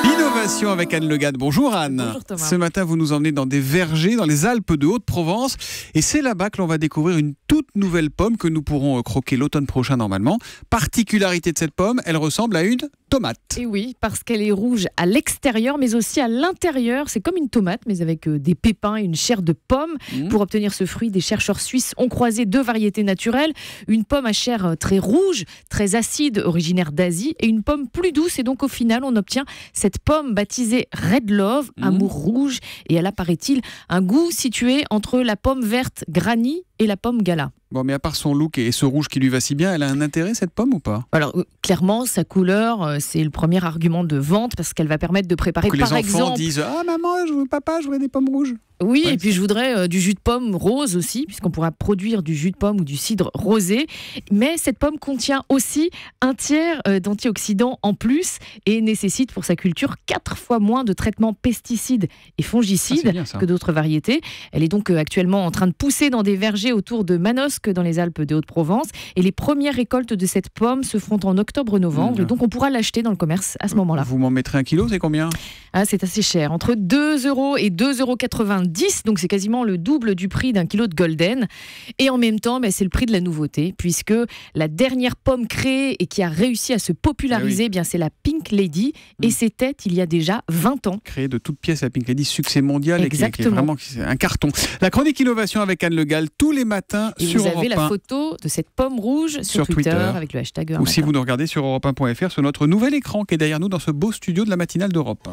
Innovation avec Anne Le Gade. Bonjour Anne. Bonjour Thomas. Ce matin, vous nous emmenez dans des vergers dans les Alpes de Haute-Provence. Et c'est là-bas que l'on va découvrir une toute nouvelle pomme que nous pourrons croquer l'automne prochain normalement. Particularité de cette pomme, elle ressemble à une tomate. Et oui, parce qu'elle est rouge à l'extérieur, mais aussi à l'intérieur. C'est comme une tomate, mais avec des pépins et une chair de pomme. Pour obtenir ce fruit, des chercheurs suisses ont croisé deux variétés naturelles. Une pomme à chair très rouge, très acide, originaire d'Asie, et une pomme plus douce. Et donc au final, on obtient cette pomme baptisée Red Love, amour rouge. Et elle a, paraît-il, un goût situé entre la pomme verte Granny et la pomme Gala. Bon, mais à part son look et ce rouge qui lui va si bien, elle a un intérêt cette pomme ou pas? Alors clairement, sa couleur, c'est le premier argument de vente parce qu'elle va permettre de préparer, Que par les enfants exemple... disent « Ah maman, papa, je voudrais des pommes rouges ». Oui, Ouais, et puis je voudrais du jus de pomme rose aussi, puisqu'on pourra produire du jus de pomme ou du cidre rosé. Mais cette pomme contient aussi un tiers d'antioxydants en plus et nécessite pour sa culture 4 fois moins de traitements pesticides et fongicides c'est bien, ça. que d'autres variétés. Elle est donc actuellement en train de pousser dans des vergers autour de Manosque dans les Alpes de Haute-Provence. Et les premières récoltes de cette pomme se feront en octobre-novembre. Et donc on pourra l'acheter dans le commerce à ce moment-là. Vous m'en mettrez 1 kilo, c'est combien? Ah, c'est assez cher, entre 2 € et 2,90 €, donc c'est quasiment le double du prix d'un kilo de golden. Et en même temps, c'est le prix de la nouveauté, puisque la dernière pomme créée et qui a réussi à se populariser, c'est la Pink Lady, et c'était il y a déjà 20 ans. Créé de toutes pièces, la Pink Lady, succès mondial, et qui est Exactement. vraiment un carton. La chronique innovation avec Anne Le Gade, tous les matins Et sur vous avez Europe la 1. photo de cette pomme rouge sur Twitter avec le hashtag Ou si vous nous regardez sur europe1.fr sur notre nouvel écran qui est derrière nous dans ce beau studio de la matinale d'Europe 1.